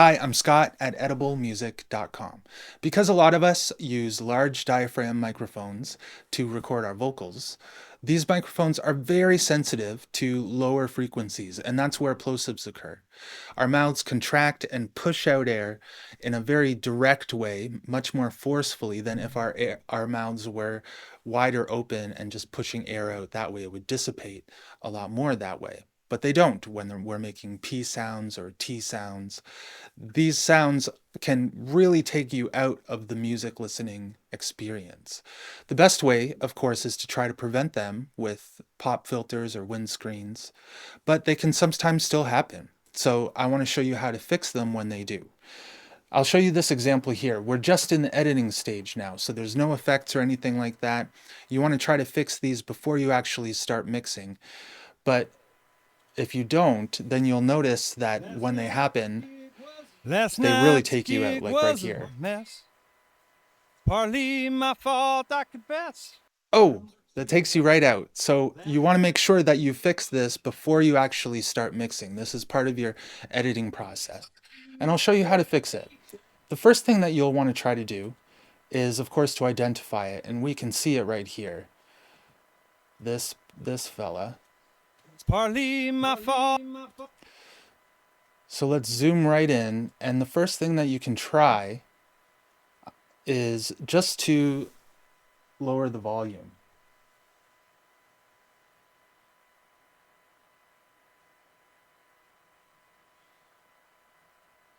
Hi, I'm Scott at ediblemusic.com. Because a lot of us use large diaphragm microphones to record our vocals, these microphones are very sensitive to lower frequencies, and that's where plosives occur. Our mouths contract and push out air in a very direct way, much more forcefully than if our mouths were wider open and just pushing air out that way. It would dissipate a lot more that way. But they don't when we're making P sounds or T sounds. These sounds can really take you out of the music listening experience. The best way, of course, is to try to prevent them with pop filters or windscreens, but they can sometimes still happen. So I want to show you how to fix them when they do. I'll show you this example here. We're just in the editing stage now, so there's no effects or anything like that. You want to try to fix these before you actually start mixing. But if you don't, then you'll notice that when they happen, they really take you out, like right here. Partly my fault, I confess. Oh, that takes you right out. So you want to make sure that you fix this before you actually start mixing. This is part of your editing process. And I'll show you how to fix it. The first thing that you'll want to try to do is, of course, to identify it. And we can see it right here. This fella. It's partly my fault. So let's zoom right in. And the first thing that you can try is just to lower the volume.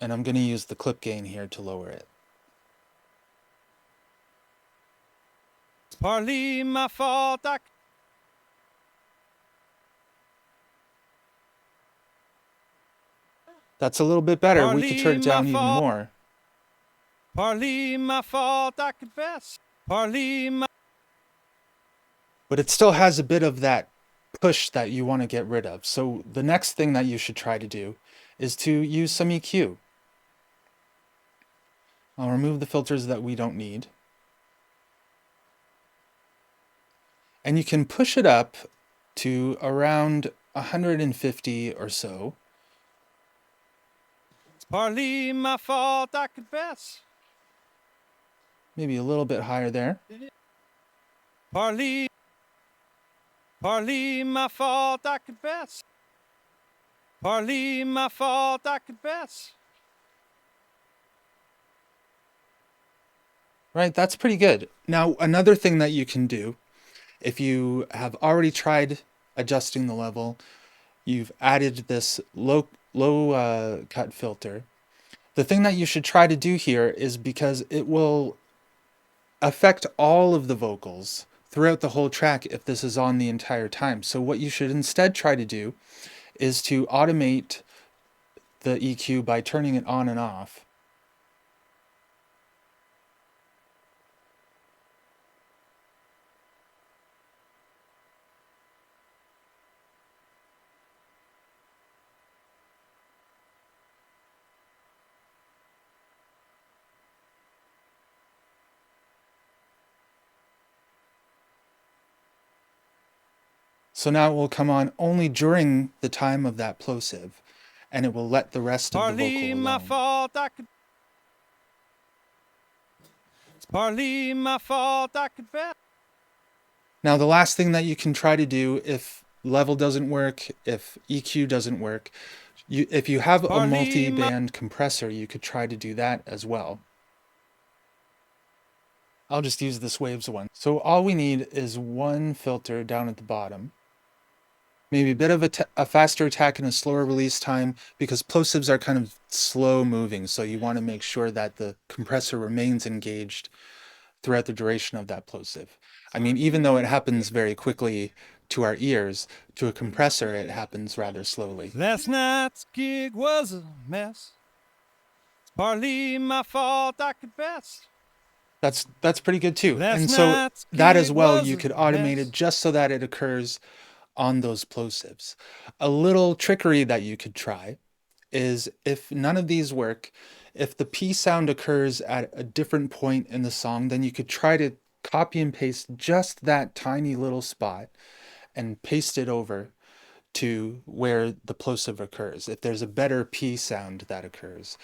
And I'm going to use the clip gain here to lower it. It's partly my fault. That's a little bit better. We could turn it down even more. Partly my fault, I confess. Partly my... But it still has a bit of that push that you want to get rid of. So the next thing that you should try to do is to use some EQ. I'll remove the filters that we don't need. And you can push it up to around 150 or so. It's partly my fault, I confess. Maybe a little bit higher there. Partly my fault, I confess. Partly my fault, I confess. Right, that's pretty good. Now, another thing that you can do, if you have already tried adjusting the level, you've added this low cut filter. The thing that you should try to do here is, because it will affect all of the vocals throughout the whole track if this is on the entire time. So what you should instead try to do is to automate the EQ by turning it on and off. So now it will come on only during the time of that plosive, and it will let the rest of the vocal alone. My fault, It's partly my fault, I confess. Now the last thing that you can try to do, if level doesn't work, if EQ doesn't work, if you have a multi-band compressor, you could try to do that as well. I'll just use this waves one. So all we need is one filter down at the bottom. Maybe a bit of a faster attack and a slower release time, because plosives are kind of slow moving, so you want to make sure that the compressor remains engaged throughout the duration of that plosive. I mean, even though it happens very quickly to our ears, to a compressor it happens rather slowly. Last night's gig was a mess. It's partly my fault, I confess. That's pretty good too. And so that as well, you could automate it just so that it occurs on those plosives. A little trickery that you could try is, if none of these work, if the P sound occurs at a different point in the song, then you could try to copy and paste just that tiny little spot and paste it over to where the plosive occurs, if there's a better P sound that occurs.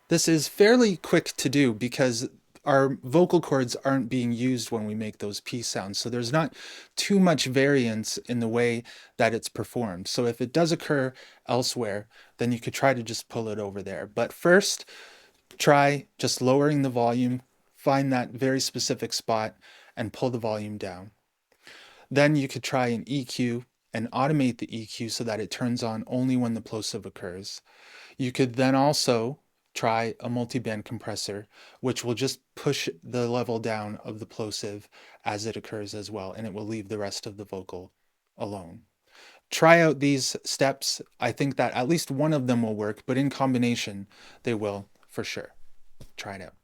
This is fairly quick to do because our vocal cords aren't being used when we make those P sounds. So there's not too much variance in the way that it's performed. So if it does occur elsewhere, then you could try to just pull it over there. But first, try just lowering the volume, find that very specific spot, and pull the volume down. Then you could try an EQ and automate the EQ so that it turns on only when the plosive occurs. You could then also try a multiband compressor, which will just push the level down of the plosive as it occurs as well, and it will leave the rest of the vocal alone. Try out these steps. I think that at least one of them will work, but in combination, they will for sure. Try it out.